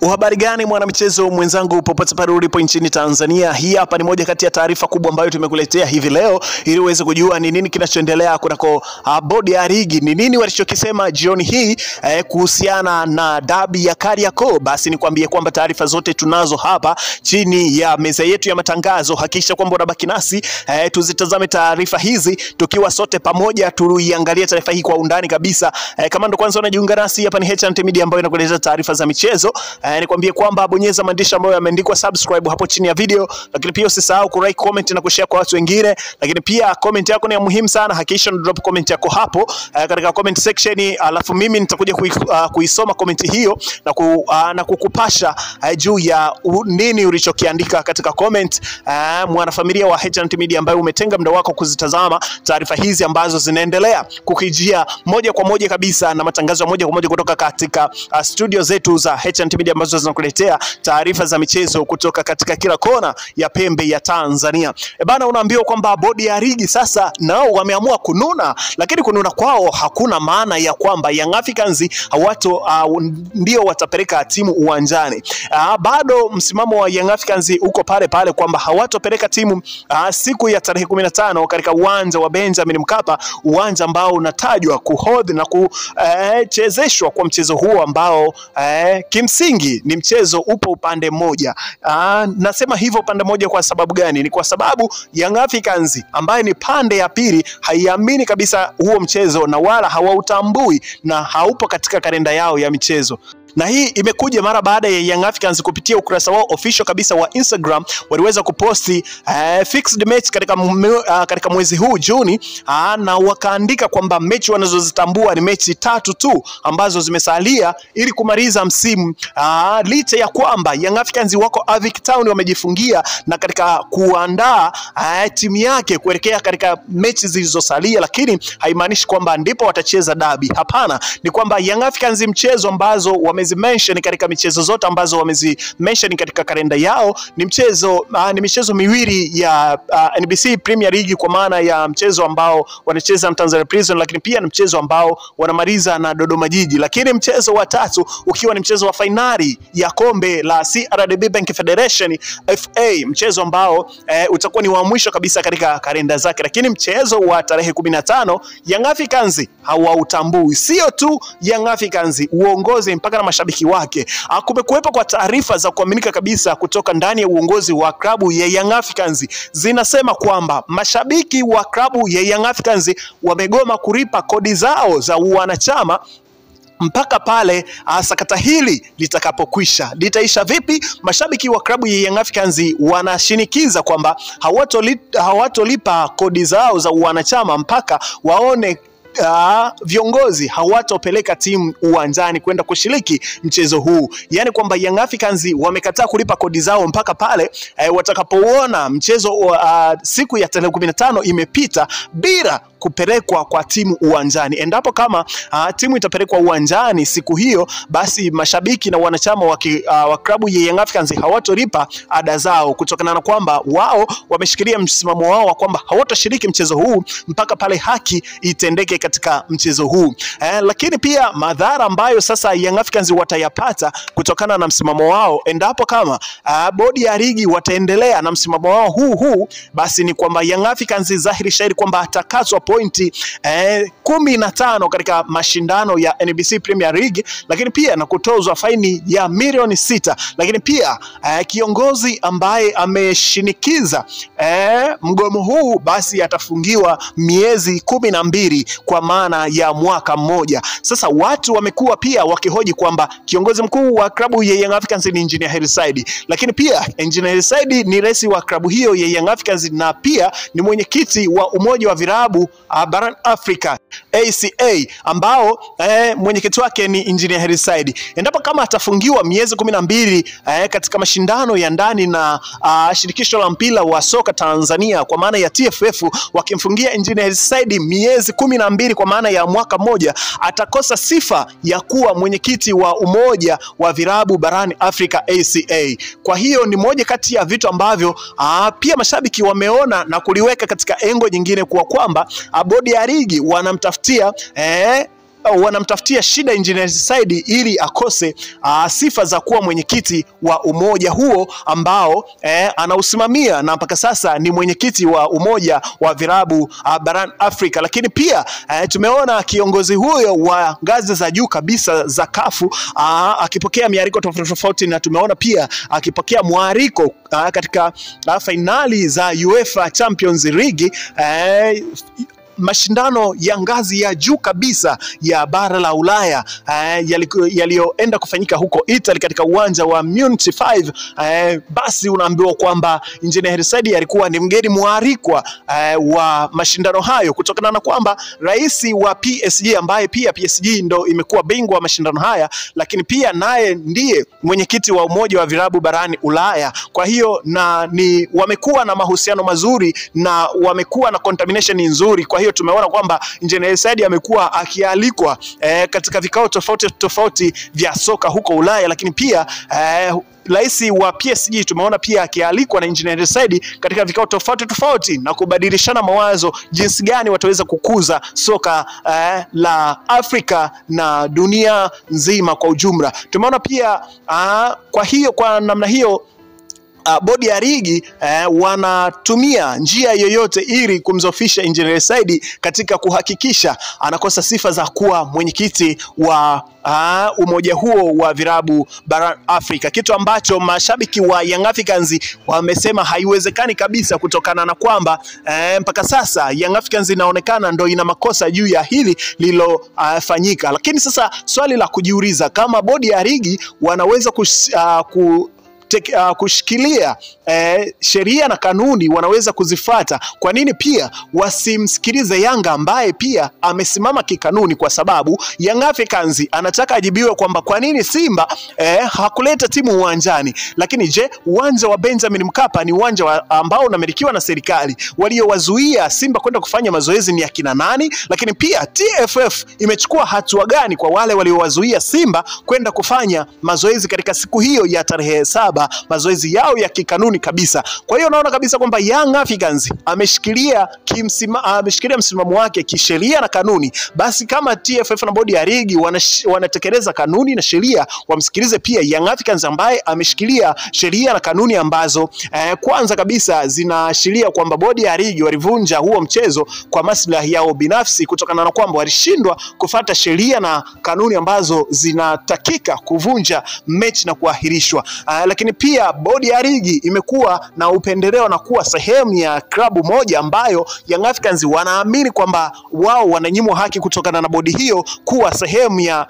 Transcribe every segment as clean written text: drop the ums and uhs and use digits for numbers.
Uhabari gani mwanamichezo mwenzangu popote pale ulipo nchini Tanzania? Hii hapa ni moja kati ya taarifa kubwa ambayo tumekuletea hivi leo ili uweze kujua ni nini kinachoendelea kunako bodi ya ligi. Ni nini walichokisema jioni hii kuhusiana na dabi ya Kariakoo. Basi nikwambie kwamba taarifa zote tunazo hapa chini ya meza yetu ya matangazo. Hakikisha kwamba unabaki nasi tuzitazame taarifa hizi tukiwa sote pamoja, tuiangalie taarifa hii kwa undani kabisa. Kama ndo kwanza unajiunga nasi, hapa ni HNT Media ambayo inakuletea taarifa za michezo. Nikwambie kwamba bonyeza maandishi ambayo yameandikwa subscribe hapo chini ya video, lakini pia usisahau ku like, comment na kushare kwa watu wengine. Lakini pia comment yako ni muhimu sana, hakikisha drop comment yako hapo katika comment section, alafu mimi nitakuja kuisoma comment hiyo na kukupasha juu ya nini ulichokiandika katika comment. Mwanafamilia wa HNT Media ambaye umetenga muda wako kuzitazama taarifa hizi ambazo zinaendelea kukijia moja kwa moja kabisa na matangazo ya moja kwa moja kutoka katika studio zetu za HNT Media ambazo zinakuletea taarifa za michezo kutoka katika kila kona ya pembe ya Tanzania. Bana, unaambiwa kwamba bodi ya ligi sasa nao wameamua kununa, lakini kununa kwao hakuna maana ya kwamba Young Africans ndio watapeleka timu uwanjani. Bado msimamo wa Young Africans uko pale pale kwamba hawatopeleka timu siku ya tarehe 15 katika uwanja wa Benjamin Mkapa, uwanja ambao unatajwa kuhodhi na kuchezeshwa kwa mchezo huo ambao kimsingi ni mchezo upo upande mmoja. Nasema hivyo upande mmoja kwa sababu gani? Ni kwa sababu Young Africans ambaye ni pande ya pili haiamini kabisa huo mchezo na wala hawautambui na haupo katika kalenda yao ya michezo. Na hii imekuja mara baada ya Young Africans kupitia ukurasa wao official kabisa wa Instagram waliweza kuposti fixed match katika mwezi huu Juni, na wakaandika kwamba mechi wanazozitambua ni mechi 3 tu ambazo zimesalia ili kumaliza msimu. Licha ya kwamba Young Africans wako Avic Town wamejifungia na katika kuandaa timu yake kuelekea katika mechi zilizosalia, lakini haimaanishi kwamba ndipo watacheza dabi. Hapana, ni kwamba Young Africans mchezo ambazo wamezimention katika michezo zote ambazo wamezimention katika kalenda yao ni michezo miwili ya NBC Premier League, kwa maana ya mchezo ambao wanacheza na Tanzania Prison, lakini pia ni mchezo ambao wanamaliza na Dodoma Jiji, lakini mchezo wa tatu ukiwa ni mchezo wa finali ya kombe la CRDB Bank Federation FA, mchezo ambao utakuwa ni wa mwisho kabisa katika kalenda zake. Lakini mchezo wa tarehe 15 Young Africans hawautambui. Sio tu Young Africans, uongozi mpaka na mashabiki wake. Kumekuwepo kwa taarifa za kuaminika kabisa kutoka ndani ya uongozi wa klabu ya Young Africans zinasema kwamba mashabiki wa klabu ya Young Africans wamegoma kulipa kodi zao za wanachama mpaka pale sakata hili litakapokwisha. Litaisha vipi? Mashabiki wa klabu ya Young Africans wanashinikiza kwamba hawatolipa kodi zao za wanachama mpaka waone viongozi hawatopeleka timu uwanjani kwenda kushiriki mchezo huu. Yani kwamba Young Africans wamekataa kulipa kodi zao mpaka pale watakapoona mchezo siku ya tarehe 15 imepita bila kupelekwa kwa timu uwanjani. Endapo kama timu itapelekwa uwanjani siku hiyo, basi mashabiki na wanachama wa klabu ya Young Africans hawatolipa ada zao, kutokana na kwamba wao wameshikilia msimamo wao wa kwamba hawatashiriki mchezo huu mpaka pale haki itendeke katika mchezo huu. Lakini pia madhara ambayo sasa Young Africans watayapata kutokana na msimamo wao, endapo kama bodi ya ligi wataendelea na msimamo wao huu, basi ni kwamba Young Africans dhahiri shahiri kwamba atakatwa pointi 15 katika mashindano ya NBC Premier League, lakini pia na kutozwa faini ya milioni 6. Lakini pia kiongozi ambaye ameshinikiza mgomo huu basi atafungiwa miezi 12 kwa maana ya mwaka mmoja. Sasa watu wamekuwa pia wakihoji kwamba kiongozi mkuu wa klabu ya Young Africans ni Engineer Hersi Said, lakini pia Engineer Hersi Said ni rais wa klabu hiyo ya Young Africans na pia ni mwenyekiti wa umoja wa vilabu barani Afrika ACA, ambao mwenyekiti wake ni Engineer Hersi Said. Endapo kama atafungiwa miezi 12 katika mashindano ya ndani na shirikisho la mpira wa soka Tanzania kwa maana ya TFF wakimfungia Engineer Hersi Said miezi 12 kwa maana ya mwaka mmoja, atakosa sifa ya kuwa mwenyekiti wa umoja wa vilabu barani Afrika ACA. Kwa hiyo ni moja kati ya vitu ambavyo pia mashabiki wameona na kuliweka katika engo nyingine kwa kwamba bodi ya ligi wanamtafutia wanamtafutia shida Engineer Said ili akose sifa za kuwa mwenyekiti wa umoja huo ambao anausimamia, na mpaka sasa ni mwenyekiti wa umoja wa vilabu barani Afrika. Lakini pia tumeona kiongozi huyo wa ngazi za juu kabisa za kafu akipokea miariko tofauti, na tumeona pia akipokea mwariko katika fainali za UEFA Champions League, mashindano ya ngazi ya juu kabisa ya bara la Ulaya yaliyoenda kufanyika huko Italy katika uwanja wa Munich 5. Basi unaambiwa kwamba Engineer Said alikuwa ni mgeni mwalikwa wa mashindano hayo, kutokana na kwamba rais wa PSG ambaye pia PSG ndo imekuwa bingwa wa mashindano haya, lakini pia naye ndiye mwenyekiti wa umoja wa vilabu barani Ulaya. Kwa hiyo wamekuwa na mahusiano mazuri na wamekuwa na contamination nzuri. Kwa hiyo tumeona kwamba Engineer Said amekuwa akialikwa katika vikao tofauti vya soka huko Ulaya, lakini pia rais wa PSG tumeona pia akialikwa na Engineer Said katika vikao tofauti na kubadilishana mawazo jinsi gani wataweza kukuza soka la Afrika na dunia nzima kwa ujumla. Tumeona pia kwa namna hiyo bodi ya ligi wanatumia njia yoyote ili kumzofisha Engineer Said katika kuhakikisha anakosa sifa za kuwa mwenyekiti wa umoja huo wa vilabu barani Afrika, kitu ambacho mashabiki wa Young Africans wamesema haiwezekani kabisa, kutokana na kwamba mpaka sasa Young Africans inaonekana ndo ina makosa juu ya hili lilofanyika. Lakini sasa swali la kujiuliza, kama bodi ya ligi wanaweza kushikilia sheria na kanuni wanaweza kuzifuata, kwa nini pia wasimsikilize Yanga ambaye pia amesimama kikanuni? Kwa sababu Young Africans anataka ajibiwe kwamba kwa nini Simba hakuleta timu uwanjani. Lakini je, uwanja wa Benjamin Mkapa ni uwanja ambao unamilikiwa na serikali. Waliowazuia Simba kwenda kufanya mazoezi ni akina nani? Lakini pia TFF imechukua hatua gani kwa wale waliowazuia Simba kwenda kufanya mazoezi katika siku hiyo ya tarehe 7, mazoezi yao ya kikanuni kabisa? Kwa hiyo naona kabisa kwamba Young Africans ameshikilia msimamo wake kisheria na kanuni. Basi kama TFF na bodi ya ligi wanatekeleza kanuni na sheria, wamsikilize pia Young Africans ambaye ameshikilia sheria na kanuni ambazo kwanza kabisa zinaashiria kwamba bodi ya ligi walivunja huo mchezo kwa maslahi yao binafsi, kutokana na kwamba walishindwa kufuata sheria na kanuni ambazo zinatakika kuvunja mechi na kuahirishwa. Lakini pia bodi ya ligi imekuwa na upendeleo na kuwa sehemu ya klabu moja ambayo Young Africans wanaamini kwamba wao wananyimwa haki kutokana na bodi hiyo kuwa sehemu ya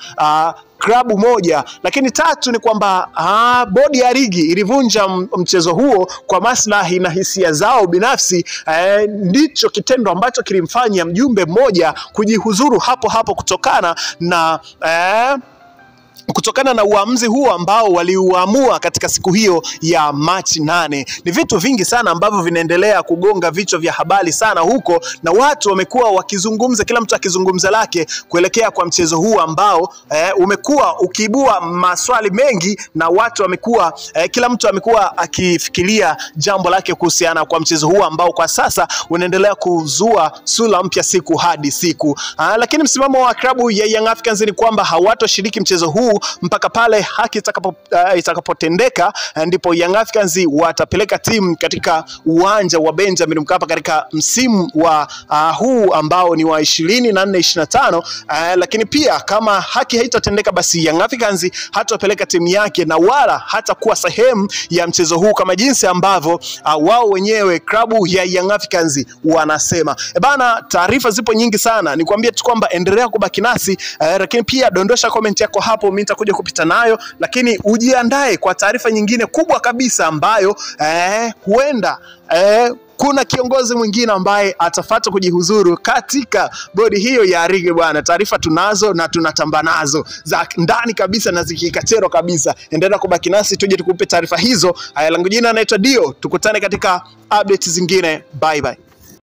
klabu moja. Lakini tatu ni kwamba bodi ya ligi ilivunja mchezo huo kwa maslahi na hisia zao binafsi. Ndicho kitendo ambacho kilimfanya mjumbe mmoja kujihuzuru hapo kutokana na uamuzi huo ambao waliuamua katika siku hiyo ya Machi 8. Ni vitu vingi sana ambavyo vinaendelea kugonga vichwa vya habari sana huko, na watu wamekuwa wakizungumza, kila mtu akizungumza lake kuelekea kwa mchezo huu ambao umekuwa ukiibua maswali mengi, na watu wamekuwa kila mtu amekuwa akifikiria jambo lake kuhusiana kwa mchezo huu ambao kwa sasa unaendelea kuzua sura mpya siku hadi siku. Lakini msimamo wa klabu ya Young Africans ni kwamba hawatoshiriki mchezo huu mpaka pale haki itakapotendeka, ndipo Young Africans watapeleka timu katika uwanja wa Benjamin Mkapa katika msimu wa huu ambao ni wa 24-25. Lakini pia kama haki haitatendeka, basi Young Africans hatapeleka timu yake na wala hatakuwa sehemu ya mchezo huu, kama jinsi ambavyo wao wenyewe klabu ya Young Africans wanasema. Bana, taarifa zipo nyingi sana, nikwambia tu kwamba endelea kubaki nasi, lakini pia dondosha comment yako hapo, mimi nitakuja kupita nayo. Lakini ujiandae kwa taarifa nyingine kubwa kabisa ambayo huenda kuna kiongozi mwingine ambaye atafuata kujihuzuru katika bodi hiyo ya ligi bwana. Taarifa tunazo na tunatamba nazo za ndani kabisa na zikikachero kabisa. Endelea kubaki nasi tuje tukupe taarifa hizo. Langu jina naitwa Dio, tukutane katika updates zingine. Bye bye.